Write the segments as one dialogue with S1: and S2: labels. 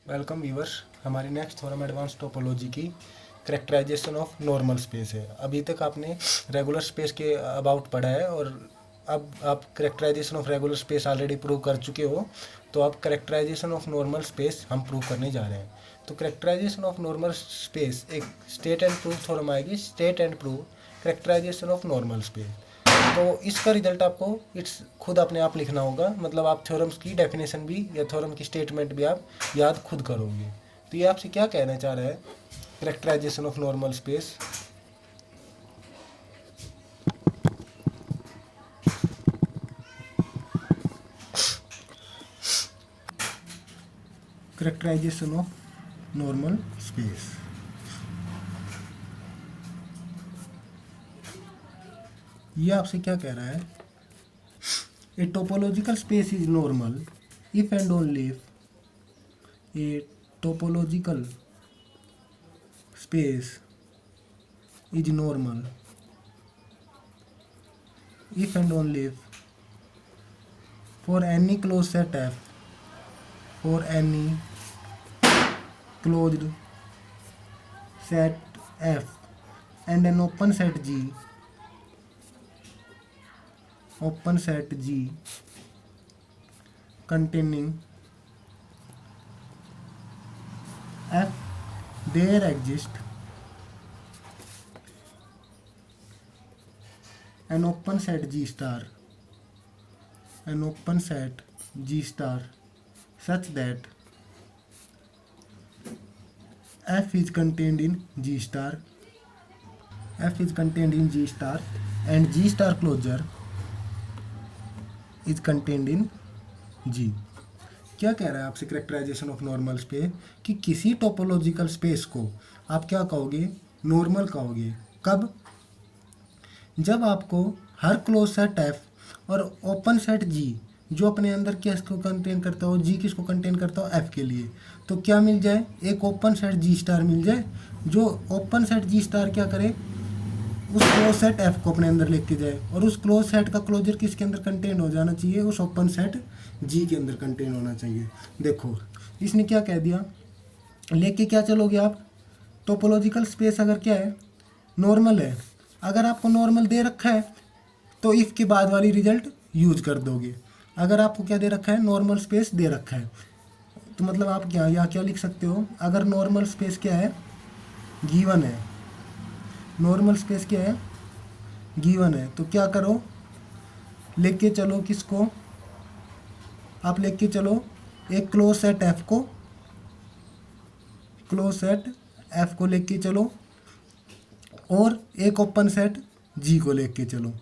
S1: Welcome viewers. हमारी next theorem advance topology की characterisation of normal space है। अभी तक आपने रेगुलर स्पेस के अबाउट पढ़ा है और अब आप characterization of regular space already prove कर चुके हो, तो अब करेक्टराइजेशन ऑफ नॉर्मल स्पेस हम प्रूव करने जा रहे हैं। तो करेक्टराइजेशन ऑफ नॉर्मल स्पेस एक स्टेट एंड प्रूव थ्योरम आएगी, state and prove characterization of normal space. तो इसका रिजल्ट आपको इट्स खुद अपने आप लिखना होगा, मतलब आप थ्योरम्स की डेफिनेशन भी या थ्योरम की स्टेटमेंट भी आप याद खुद करोगे। तो ये आपसे क्या कहना चाह रहा है characterization of normal space. Characterization of normal space, ये आपसे क्या कह रहा है? A topological space is normal if and only if a topological space is normal if and only if for any closed set f, for any closed set f and an open set g, open set g containing f, there exist an open set G star, an open set G star such that F is contained in G star, F is contained in G star and G star closure is contained in G। क्या कह रहा है आपसे characterisation of normal space कि किसी topological space को आप क्या कहोगे? नॉर्मल कहोगे। कब? जब आपको हर क्लोज सेट एफ और ओपन सेट जी जो अपने अंदर किसको कंटेन करता हो, जी किसको कंटेन करता हो? एफ के लिए। तो क्या मिल जाए? एक ओपन सेट जी स्टार मिल जाए, जो ओपन सेट जी स्टार क्या करे? उस क्लोज सेट एफ को अपने अंदर लेके जाए और उस क्लोज सेट का क्लोजर किसके अंदर कंटेन हो जाना चाहिए? उस ओपन सेट जी के अंदर कंटेन होना चाहिए। देखो इसने क्या कह दिया, लेके क्या चलोगे आप? टोपोलॉजिकल स्पेस अगर क्या है? नॉर्मल है। अगर आपको नॉर्मल दे रखा है तो इफ के बाद वाली रिजल्ट यूज कर दोगे। अगर आपको क्या दे रखा है? नॉर्मल स्पेस दे रखा है, तो मतलब आप क्या यहाँ क्या लिख सकते हो? अगर नॉर्मल स्पेस क्या है? गिवन है। नॉर्मल स्पेस क्या है? गिवन है। तो क्या करो? लेके चलो किसको? आप लेके चलो एक क्लोज सेट एफ को, क्लोज सेट एफ को लेके चलो और एक ओपन सेट जी को लेके चलो,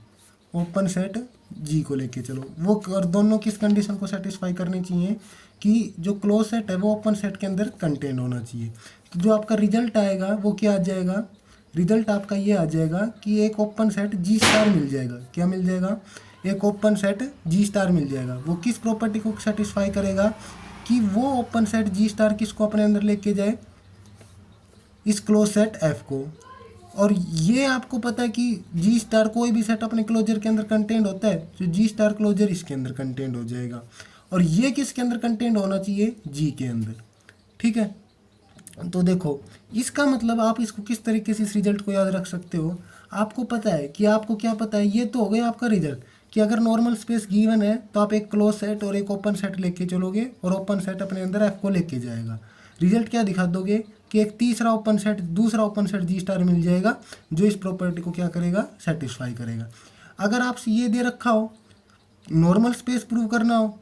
S1: ओपन सेट जी को लेके चलो। वो और दोनों किस कंडीशन को सेटिस्फाई करनी चाहिए कि जो क्लोज सेट है वो ओपन सेट के अंदर कंटेन होना चाहिए। तो जो आपका रिजल्ट आएगा वो क्या आ जाएगा? रिजल्ट आपका ये आ जाएगा कि एक ओपन सेट जी स्टार मिल जाएगा। क्या मिल जाएगा? एक ओपन सेट जी स्टार मिल जाएगा। वो किस प्रॉपर्टी को सेटिस्फाई करेगा? कि वो ओपन सेट जी स्टार किसको अपने अंदर लेके जाए? इस क्लोज सेट एफ को। और ये आपको पता है कि जी स्टार कोई भी सेट अपने क्लोजर के अंदर कंटेंट होता है, तो जी स्टार क्लोजर इसके अंदर कंटेंट हो जाएगा। और ये किसके अंदर कंटेंट होना चाहिए? जी के अंदर। ठीक है, तो देखो इसका मतलब आप इसको किस तरीके से इस रिजल्ट को याद रख सकते हो? आपको पता है कि आपको क्या पता है? ये तो हो गया आपका रिजल्ट कि अगर नॉर्मल स्पेस गिवन है तो आप एक क्लोज सेट और एक ओपन सेट लेके चलोगे और ओपन सेट अपने अंदर एफ को लेके जाएगा। रिजल्ट क्या दिखा दोगे कि एक तीसरा ओपन सेट, दूसरा ओपन सेट जी स्टार मिल जाएगा जो इस प्रॉपर्टी को क्या करेगा? सेटिस्फाई करेगा। अगर आपसे ये दे रखा हो नॉर्मल स्पेस प्रूव करना हो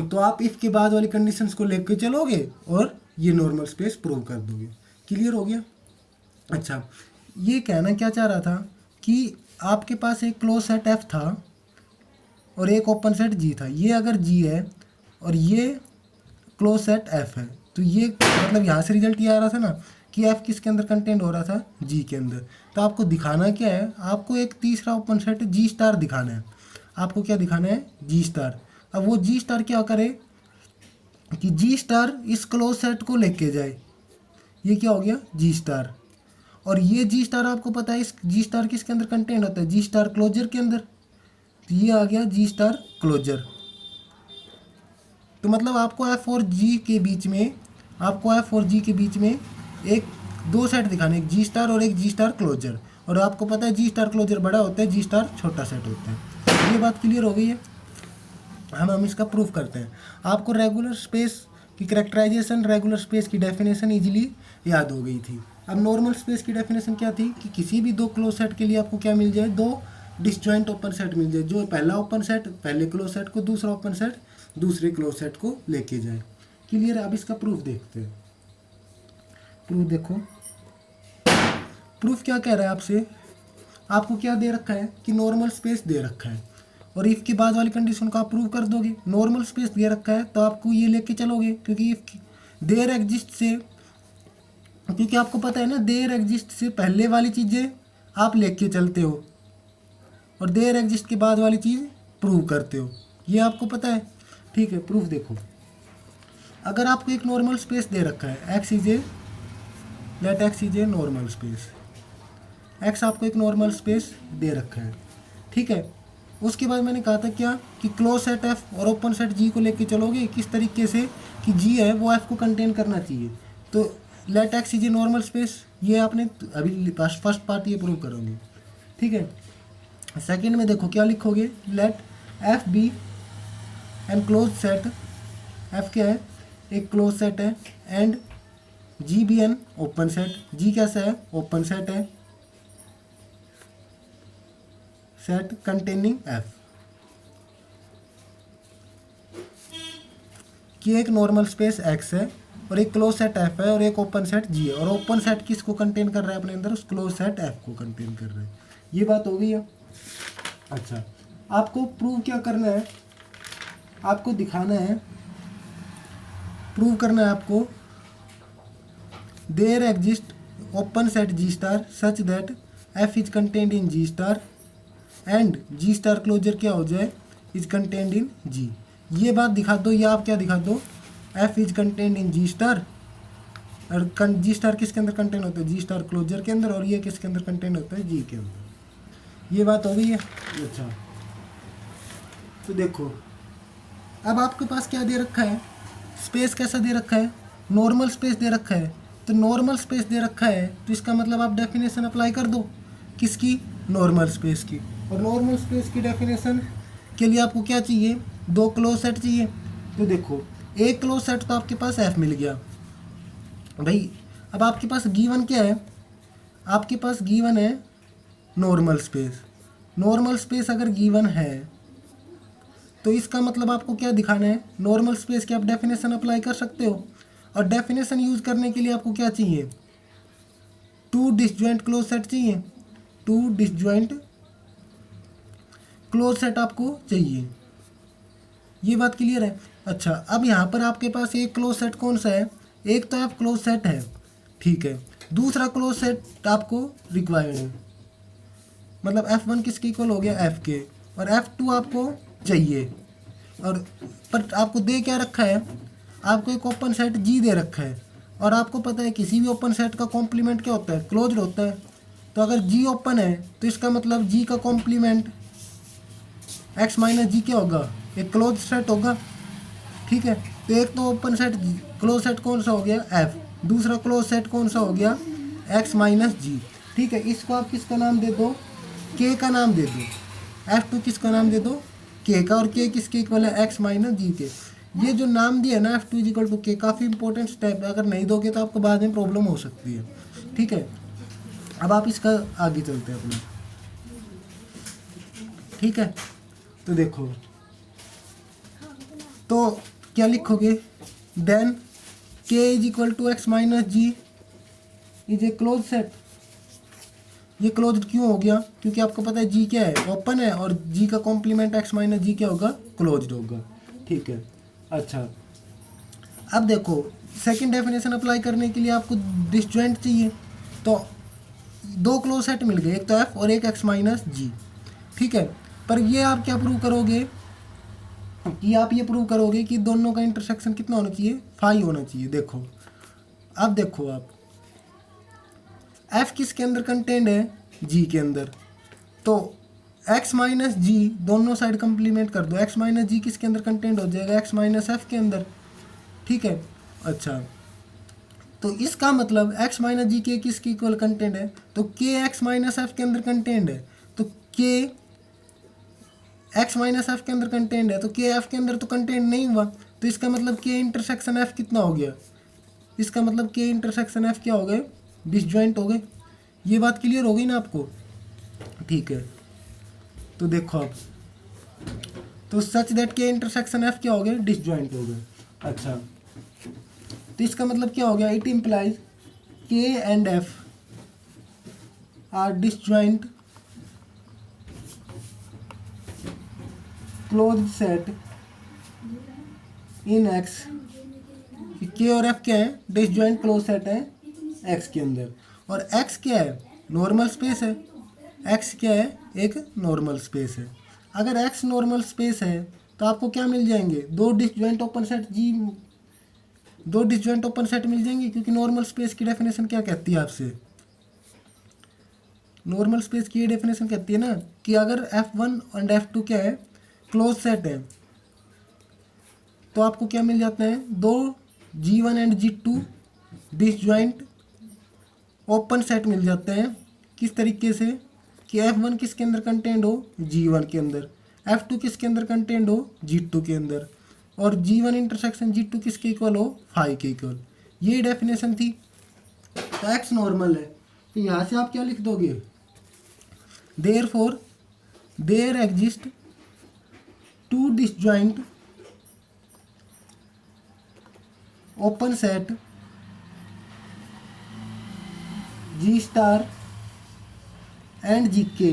S1: तो आप इफ के बाद वाली कंडीशंस को लेके चलोगे और ये नॉर्मल स्पेस प्रूव कर दोगे। क्लियर हो गया? अच्छा, ये कहना क्या चाह रहा था कि आपके पास एक क्लोज सेट एफ था और एक ओपन सेट जी था। ये अगर जी है और ये क्लोज सेट एफ है, तो ये मतलब यहाँ से रिजल्ट ये आ रहा था ना कि एफ किसके अंदर कंटेंट हो रहा था? जी के अंदर। तो आपको दिखाना क्या है? आपको एक तीसरा ओपन सेट जी स्टार दिखाना है। आपको क्या दिखाना है? G star. अब वो जी स्टार क्या करे कि जी स्टार इस क्लोज सेट को लेके जाए। ये क्या हो गया? जी स्टार। और ये जी स्टार आपको पता है इस जी स्टार किसके अंदर कंटेंट होता है? जी स्टार क्लोजर के अंदर। तो ये आ गया जी स्टार क्लोजर। तो मतलब आपको एफ और जी के बीच में, आपको एफ और जी के बीच में एक दो सेट दिखाने, एक जी स्टार और एक जी स्टार क्लोजर। और आपको पता है जी स्टार क्लोजर बड़ा होता है, जी स्टार छोटा सेट होता है। ये बात क्लियर हो गई है। हम इसका प्रूफ करते हैं। आपको रेगुलर स्पेस की करेक्टराइजेशन, रेगुलर स्पेस की डेफिनेशन इजीली याद हो गई थी। अब नॉर्मल स्पेस की डेफिनेशन क्या थी कि किसी भी दो क्लोज सेट के लिए आपको क्या मिल जाए, दो डिसजॉइंट ओपन सेट मिल जाए। जो पहला ओपन सेट पहले क्लोज सेट को, दूसरा ओपन सेट दूसरे क्लोज सेट को लेके जाए। क्लियर है। अब इसका प्रूफ देखते हैं। प्रूफ देखो, प्रूफ क्या कह रहा है आपसे, आपको क्या दे रखा है कि नॉर्मल स्पेस दे रखा है, और इफ के बाद वाली कंडीशन को आप प्रूव कर दोगे। नॉर्मल स्पेस दे रखा है तो आपको ये लेके चलोगे, क्योंकि इफ देयर एग्जिस्ट से, क्योंकि आपको पता है ना देयर एग्जिस्ट से पहले वाली चीज़ें आप लेके चलते हो और देयर एग्जिस्ट के बाद वाली चीज़ प्रूव करते हो, ये आपको पता है। ठीक है, प्रूफ देखो। अगर आपको एक नॉर्मल स्पेस दे रखा है, X is a, let X is a normal space, X आपको एक नॉर्मल स्पेस दे रखा है। ठीक है, उसके बाद मैंने कहा था क्या कि क्लोज सेट एफ और ओपन सेट जी को लेके चलोगे किस तरीके से कि जी है वो एफ को कंटेन करना चाहिए। तो let X is a normal space, ये आपने अभी फर्स्ट पार्ट ये प्रूव करोगे। ठीक है, सेकंड में देखो क्या लिखोगे, let F be and close set, F क्या है, एक क्लोज सेट है, and G be an open set, जी कैसा है, ओपन सेट है, सेट कंटेनिंग एफ, कि एक नॉर्मल स्पेस एक्स है और एक क्लोज सेट एफ है और एक ओपन सेट जी है, और ओपन सेट किसको कंटेन कर रहा है अपने अंदर, उस क्लोज सेट एफ को कंटेन कर रहा है। ये बात हो गई है। अच्छा, आपको प्रूव क्या करना है, आपको दिखाना है, प्रूव करना है आपको, there exist open set G star such that F is contained in G star and G star closure क्या हो जाए, इज कंटेन्ड इन जी। ये बात दिखा दो, या आप क्या दिखा दो, F is contained in G star, और जी स्टार किसके अंदर कंटेन होता है, जी स्टार क्लोजर के अंदर, और ये किसके अंदर कंटेन होता है, जी के अंदर। ये बात हो गई है। अच्छा, तो देखो अब आपके पास क्या दे रखा है, स्पेस कैसा दे रखा है, नॉर्मल स्पेस दे रखा है। तो नॉर्मल स्पेस दे रखा है तो इसका मतलब आप डेफिनेशन अप्लाई कर दो, किसकी, नॉर्मल स्पेस की। और नॉर्मल स्पेस की डेफिनेशन के लिए आपको क्या चाहिए, दो क्लोज सेट चाहिए। तो देखो एक क्लोज सेट तो आपके पास एफ मिल गया भाई। अब आपके पास गिवन क्या है, आपके पास गिवन है नॉर्मल स्पेस। नॉर्मल स्पेस अगर गिवन है तो इसका मतलब आपको क्या दिखाना है, नॉर्मल स्पेस की आप डेफिनेशन अप्लाई कर सकते हो। और डेफिनेशन यूज करने के लिए आपको क्या चाहिए, टू डिसजॉइंट क्लोज सेट चाहिए, टू डिसजॉइंट क्लोज सेट आपको चाहिए। ये बात क्लियर है। अच्छा, अब यहाँ पर आपके पास एक क्लोज सेट कौन सा है, एक तो एफ क्लोज सेट है, ठीक है, दूसरा क्लोज सेट आपको रिक्वायर्ड है, मतलब F1 किसके इक्वल हो गया, एफ के, और F2 आपको चाहिए। और पर आपको दे क्या रखा है, आपको एक ओपन सेट जी दे रखा है, और आपको पता है किसी भी ओपन सेट का कॉम्प्लीमेंट क्या होता है, क्लोज्ड होता है। तो अगर जी ओपन है तो इसका मतलब जी का कॉम्प्लीमेंट एक्स माइनस जी क्या होगा, एक क्लोज सेट होगा। ठीक है, तो एक तो ओपन सेट क्लोज सेट कौन सा हो गया, एफ, दूसरा क्लोज सेट कौन सा हो गया, एक्स माइनस जी। ठीक है, इसको आप किसका नाम दे दो, के का नाम दे दो, F2 किसका नाम दे दो, के का, और के किसके इक्वल है, एक्स माइनस जी के। ये जो नाम दिया है ना F2 इज इक्वल टू के, काफ़ी इंपॉर्टेंट स्टेप है, अगर नहीं दोगे तो आपको बाद में प्रॉब्लम हो सकती है। ठीक है, अब आप इसका आगे चलते हैं अपना। ठीक है, तो देखो, तो क्या लिखोगे, then K is equal to X minus G is a close set. ये क्लोज्ड क्यों हो गया, क्योंकि आपको पता है जी क्या है, ओपन है, और जी का कॉम्प्लीमेंट एक्स माइनस जी क्या होगा, क्लोज्ड होगा। ठीक है, अच्छा, अब देखो सेकंड डेफिनेशन अप्लाई करने के लिए आपको डिसजॉइंट चाहिए, तो दो क्लोज सेट मिल गए, एक तो एफ और एक एक्स माइनस जी। ठीक है, पर ये आप क्या प्रूव करोगे कि आप ये प्रूव करोगे कि दोनों का इंटरसेक्शन कितना होना चाहिए, फाइव होना चाहिए। देखो अब देखो आप, एफ किसके अंदर कंटेंट है, जी के अंदर, तो एक्स माइनस जी दोनों साइड कंप्लीमेंट कर दो, एक्स माइनस जी किसके अंदर कंटेंट हो जाएगा, एक्स माइनस एफ के अंदर। ठीक है, अच्छा तो इसका मतलब x माइनस जी के किसके इक्वल कंटेंट है, तो के एक्स माइनस एफ के अंदर कंटेंट है, तो के एक्स माइनस एफ के अंदर कंटेंट है, तो के एफ के अंदर तो कंटेंट नहीं हुआ, तो इसका मतलब के इंटरसेक्शन एफ कितना हो गया, इसका मतलब के इंटरसेक्शन एफ क्या हो गए, डिसजॉइंट हो गए। ये बात क्लियर हो गई ना आपको। ठीक है, तो देखो अब, तो सच दैट के इंटरसेक्शन एफ क्या हो गए, डिसजॉइंट हो गए। अच्छा तो इसका मतलब क्या हो गया, इट इम्प्लाइज के and F R disjoint closed set in x. के और एफ क्या है, डिसजॉइंट क्लोज सेट है एक्स के अंदर, और एक्स क्या है, नॉर्मल स्पेस है। एक्स क्या है, एक नॉर्मल स्पेस है। अगर एक्स नॉर्मल स्पेस है तो आपको क्या मिल जाएंगे, दो डिसजॉइंट ओपन सेट जी, दो डिसजॉइंट ओपन सेट मिल जाएंगे, क्योंकि नॉर्मल स्पेस की डेफिनेशन क्या कहती है आपसे, नॉर्मल स्पेस की ये डेफिनेशन कहती है ना कि अगर F1 एंड F2 क्या है, क्लोज सेट है, तो आपको क्या मिल जाता है, दो G1 and G2 disjoint open set मिल जाते हैं। किस तरीके से कि F1 किसके अंदर कंटेंट हो, G1 के अंदर, F2 किसके अंदर कंटेंट हो, G2 के अंदर, और G1 इंटरसेक्शन G2 किसके इक्वल हो, फाई के इक्वल। ये डेफिनेशन थी। तो एक्स नॉर्मल है, तो यहाँ से आप क्या लिख दोगे, therefore there exist two disjoint open set G star and G के,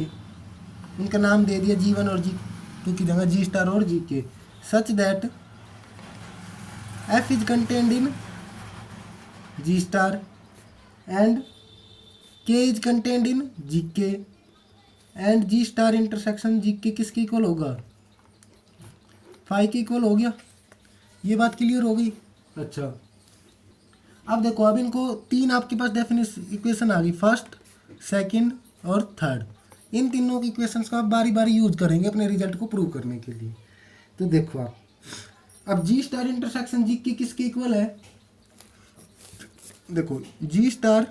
S1: उनका नाम दे दिया G1 और G2 की जगह जी स्टार और G K, such that F is contained in G star and K is contained in G K, and G star intersection G K किसके equal होगा, फाई के इक्वल हो गया। ये बात क्लियर हो गई। अच्छा अब देखो, अब इनको तीन आपके पास डेफिनेशन इक्वेशन आ गई, फर्स्ट सेकंड और थर्ड। इन तीनों की इक्वेशंस को आप बारी बारी यूज करेंगे अपने रिजल्ट को प्रूव करने के लिए। तो देखो आप, अब जी स्टार इंटरसेक्शन जी के किसके इक्वल है, देखो जी स्टार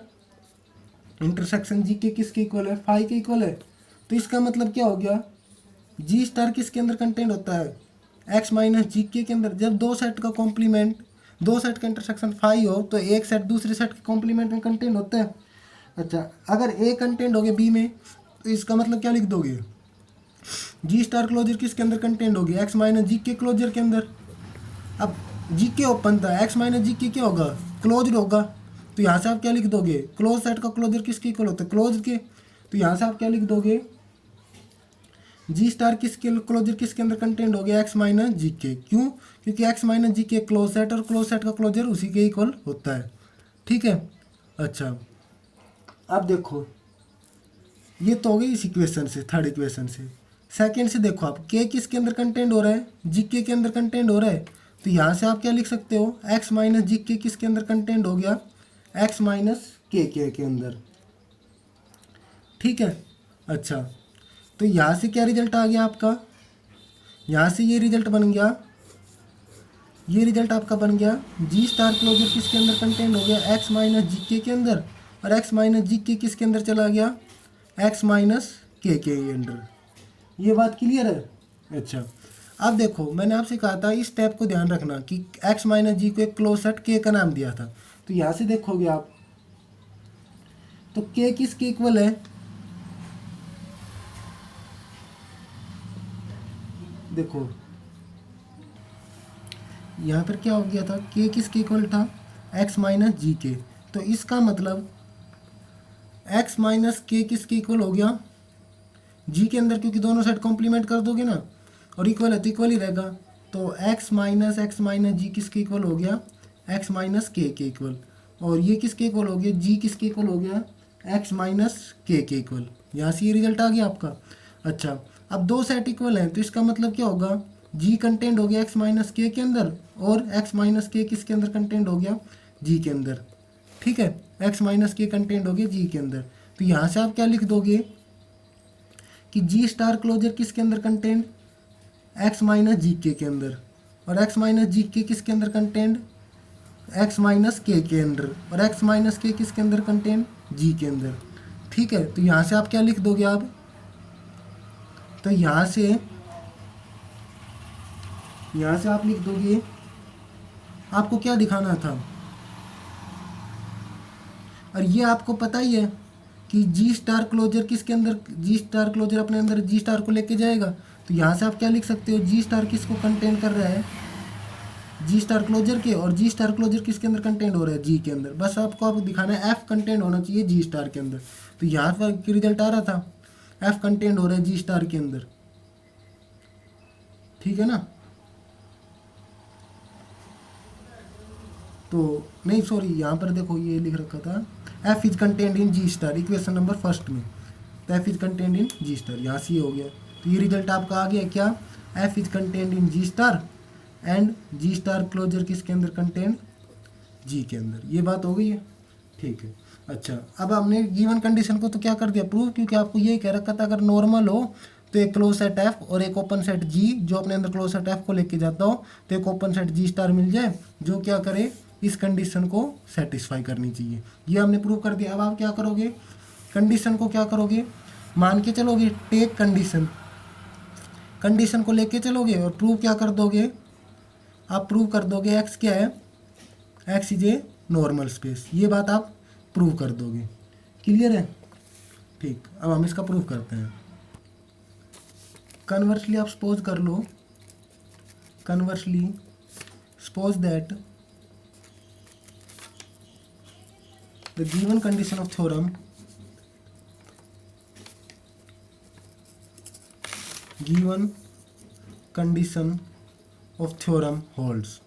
S1: इंटरसेक्शन जी के किसके इक्वल है, फाई के इक्वल है। तो इसका मतलब क्या हो गया, जी स्टार किसके अंदर कंटेंट होता है, एक्स माइनस जी के अंदर। जब दो सेट का कॉम्प्लीमेंट, दो सेट का इंटरसेक्शन फाई हो, तो एक सेट दूसरे सेट के कॉम्प्लीमेंट में कंटेंट होता है। अच्छा अगर ए कंटेंट हो गया बी में, तो इसका मतलब क्या लिख दोगे, जी स्टार क्लोजर किसके अंदर कंटेंट होगी, एक्स माइनस जी के क्लोजर के अंदर। अब जी के ओपन था, एक्स माइनस जी के क्या होगा, क्लोज्ड होगा। तो यहाँ से आप क्या लिख दोगे, क्लोज सेट का क्लोजर किसके इक्वल होता है, क्लोज के। तो यहाँ से आप क्या लिख दोगे, जी स्टार किसके क्लोजर किसके अंदर कंटेंट हो गया, एक्स माइनस जी के। क्यों, क्योंकि एक्स माइनस जी के क्लोज सेट, और क्लोज सेट का क्लोजर उसी के इक्वल होता है। ठीक है, अच्छा अब देखो, ये तो हो गई इस इक्वेशन से, थर्ड इक्वेशन से। सेकंड से देखो आप, के किसके अंदर कंटेंट हो रहा है, जी के अंदर कंटेंट हो रहा है। तो यहाँ से आप क्या लिख सकते हो, एक्स माइनस जी के किसके अंदर कंटेंट हो गया, एक्स माइनस के अंदर। ठीक है, अच्छा तो यहाँ से क्या रिजल्ट आ गया आपका, यहाँ से ये रिजल्ट बन गया, ये रिजल्ट आपका बन गया, जी स्टार क्लोजर किसके अंदर कंटेंट हो गया, एक्स माइनस जी के अंदर, और एक्स माइनस जी के किसके अंदर चला गया, एक्स माइनस के अंदर। ये बात क्लियर है। अच्छा अब देखो, मैंने आपसे कहा था इस स्टेप को ध्यान रखना कि एक्स माइनस जी को एक क्लोज सेट के का नाम दिया था। तो यहाँ से देखोगे आप, तो के किसके इक्वल है, देखो यहाँ पर क्या हो गया था, के किसके इक्वल था, एक्स माइनस जी के। तो इसका मतलब एक्स माइनस के किसके इक्वल हो गया, जी के अंदर, क्योंकि दोनों साइड कॉम्प्लीमेंट कर दोगे ना, और इक्वल है तो इक्वल ही रहेगा। तो एक्स माइनस जी किसके इक्वल हो गया, एक्स माइनस के इक्वल। और ये किसके इक्वल हो गया, जी किसके इक्वल हो गया, एक्स माइनस के इक्वल। यहाँ से ये रिजल्ट आ गया आपका। अच्छा अब दो सेट इक्वल हैं, तो इसका मतलब क्या होगा, जी कंटेंट हो गया एक्स माइनस के अंदर, और एक्स माइनस के किसके अंदर कंटेंट हो गया, जी के अंदर। ठीक है, एक्स माइनस के कंटेंट हो गया जी के अंदर। तो यहाँ से आप क्या लिख दोगे कि जी स्टार क्लोजर किसके अंदर कंटेंट, एक्स माइनस जी के अंदर, और एक्स माइनस जी के किसके अंदर कंटेंट, एक्स माइनस के अंदर, और एक्स माइनस के किसके अंदर कंटेंट, जी के अंदर। ठीक है, तो यहाँ से आप क्या लिख दोगे आप, तो यहाँ से आप लिख दोगे, आपको क्या दिखाना था, और ये आपको पता ही है कि जी स्टार क्लोजर किसके अंदर, जी स्टार क्लोजर अपने अंदर जी स्टार को लेके जाएगा। तो यहाँ से आप क्या लिख सकते हो, जी स्टार किसको कंटेन कर रहा है, जी स्टार क्लोजर के, और जी स्टार क्लोजर किसके अंदर कंटेंट हो रहा है, जी के अंदर। बस आपको दिखाना है एफ कंटेंट होना चाहिए जी स्टार के अंदर। तो यहाँ पर रिजल्ट आ रहा था एफ कंटेंट हो रहा है जी स्टार के अंदर, ठीक है ना। तो नहीं सॉरी, यहाँ पर देखो ये लिख रखा था F is content in G star, equation number first में। तो F is content in G star, यहाँ से ये हो गया। तो ये रिजल्ट आपका आ गया क्या, F is content in G star and G star closure किसके अंदर कंटेंट, जी के अंदर। ये बात हो गई है, ठीक है। अच्छा, अब हमने गिवन कंडीशन को तो क्या कर दिया प्रूव, क्योंकि आपको यही कह रखा था अगर नॉर्मल हो तो एक क्लोज सेट एफ और एक ओपन सेट जी जो अपने अंदर क्लोज सेट एफ को लेके जाता हो, तो एक ओपन सेट जी स्टार मिल जाए जो क्या करे, इस कंडीशन को सेटिस्फाई करनी चाहिए। ये हमने प्रूव कर दिया। अब आप क्या करोगे, कंडीशन को क्या करोगे, मान के चलोगे, टेक कंडीशन, कंडीशन को लेके चलोगे और प्रूव क्या कर दोगे, आप प्रूव कर दोगे एक्स क्या है, X is a normal space. ये बात आप प्रूव कर दोगे, क्लियर है, ठीक। अब हम इसका प्रूव करते हैं। कन्वर्सली आप सपोज कर लो, conversely suppose that the given condition of theorem holds।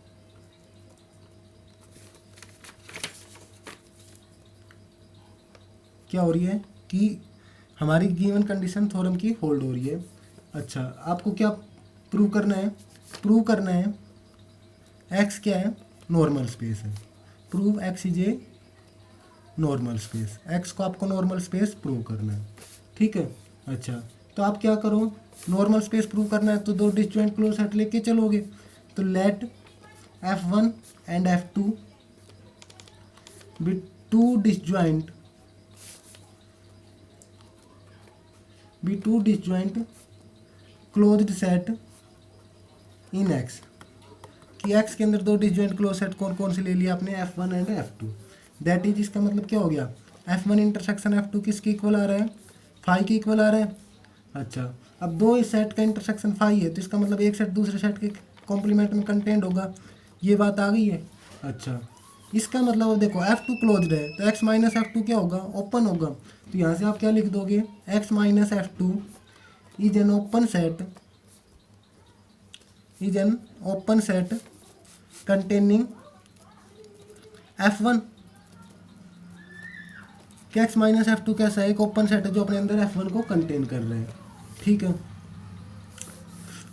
S1: क्या हो रही है कि हमारी गिवन कंडीशन थ्योरम की होल्ड हो रही है। अच्छा, आपको क्या प्रूव करना है, प्रूव करना है एक्स क्या है, नॉर्मल स्पेस है। Prove x is a normal space, x को आपको नॉर्मल स्पेस प्रूव करना है, ठीक है। अच्छा, तो आप क्या करो, नॉर्मल स्पेस प्रूव करना है तो दो डिस्जॉइंट क्लोज सेट लेके चलोगे। तो let F1 and F2 be two disjoint closed set in X, कि एक्स के अंदर दो डिस्जॉइंट क्लोज सेट कौन कौन से ले लिया आपने, F1 and F2। That is, इसका मतलब क्या हो गया, F1 इंटरसेक्शन F2 किसके इक्वल आ रहा है, फाई के इक्वल आ रहा है। अच्छा, अब दो इस सेट का इंटरसेक्शन फाई है तो इसका मतलब एक सेट दूसरे सेट के कॉम्प्लीमेंट में कंटेंट होगा। ये बात आ गई है। अच्छा, इसका मतलब अब देखो F2 क्लोज्ड है तो x माइनस F2 क्या होगा, ओपन होगा। तो यहाँ से आप क्या लिख दोगे, x minus F2 is an open set containing F1। क्या x माइनस F2 कैसा है, एक ओपन सेट है जो अपने अंदर F1 को कंटेन कर रहे हैं, ठीक है।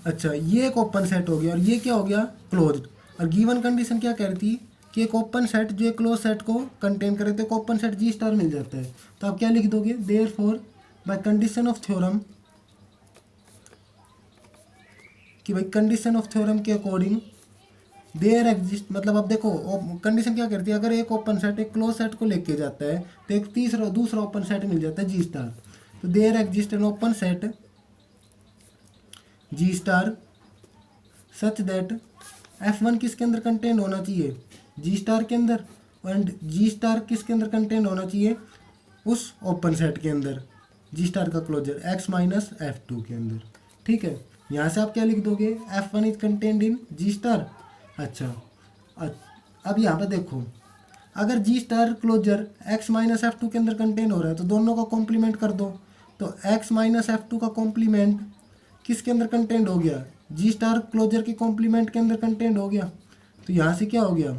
S1: अच्छा, ये एक ओपन सेट हो गया और ये क्या हो गया, क्लोज्ड। और गिवन कंडीशन क्या कह रही थी कि एक ओपन सेट जो एक क्लोज सेट को कंटेन करे तो एक ओपन सेट जी स्टार मिल जाता है। तो आप क्या लिख दोगे, therefore by condition of theorem, कि भाई कंडीशन ऑफ थ्योरम के अकॉर्डिंग देयर एग्जिस्ट, मतलब अब देखो कंडीशन क्या करती है, अगर एक ओपन सेट एक क्लोज सेट को लेके जाता है तो एक दूसरा ओपन सेट मिल जाता है जी स्टार। तो there exist an open set G star such that F1 किसके अंदर कंटेन होना चाहिए, जी स्टार के अंदर, एंड जी स्टार किसके अंदर कंटेन होना चाहिए, उस ओपन सेट के अंदर, जी स्टार का क्लोजर x माइनस F2 के अंदर, ठीक है। यहाँ से आप क्या लिख दोगे, F1 is contained in G star. अच्छा, अब यहाँ पर देखो, अगर G star closure x minus F2 के अंदर कंटेन हो रहा है तो दोनों का कॉम्प्लीमेंट कर दो। तो x माइनस F2 का कॉम्प्लीमेंट किसके अंदर कंटेंट हो गया, जी स्टार क्लोजर के कॉम्प्लीमेंट के अंदर कंटेंट हो गया। तो यहाँ से क्या हो गया,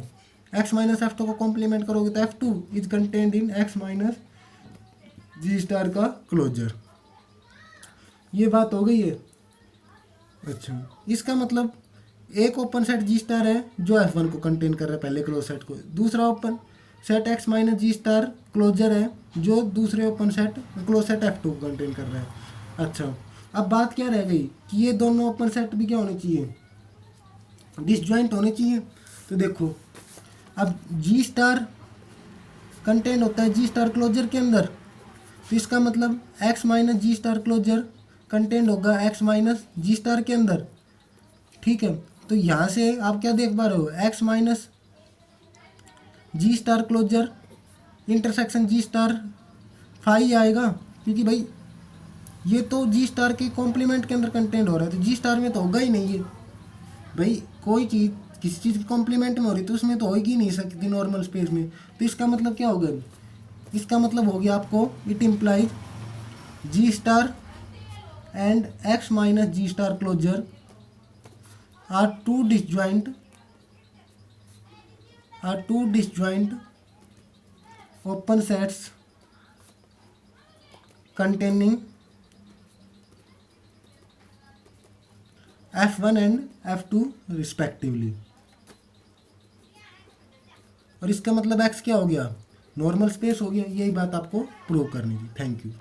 S1: x माइनस F2 को कॉम्प्लीमेंट करोगे तो F2 is content in x minus G star का क्लोजर। ये बात हो गई है। अच्छा, इसका मतलब एक ओपन सेट जी स्टार है जो F1 को कंटेन कर रहा है पहले क्लोज सेट को, दूसरा open set x minus G star closure है जो दूसरे open set close set F2 को कंटेन कर रहा है। अच्छा, अब बात क्या रह गई कि ये दोनों ओपन सेट भी क्या होने चाहिए, डिसजॉइंट होने चाहिए। तो देखो, अब जी स्टार कंटेंट होता है जी स्टार क्लोजर के अंदर, तो इसका मतलब x minus G star closure content होगा एक्स माइनस जी स्टार के अंदर। ठीक है, तो यहाँ से आप क्या देख पा रहे हो, x minus G star closure intersection जी स्टार फाई आएगा, क्योंकि भाई ये तो जी स्टार के कॉम्प्लीमेंट के अंदर कंटेंट हो रहा है, तो जी स्टार में तो होगा ही नहीं ये। भाई कोई चीज़ किसी चीज़ के कॉम्प्लीमेंट में हो रही तो उसमें तो होगी नहीं सकती नॉर्मल स्पेस में। तो इसका मतलब क्या होगा, इसका मतलब हो गया आपको, it implies G star and X minus G star closure are two disjoint open sets containing F1 and F2 respectively. और इसका मतलब x क्या हो गया, नॉर्मल स्पेस हो गया। यही बात आपको प्रूव करनी थी। Thank you.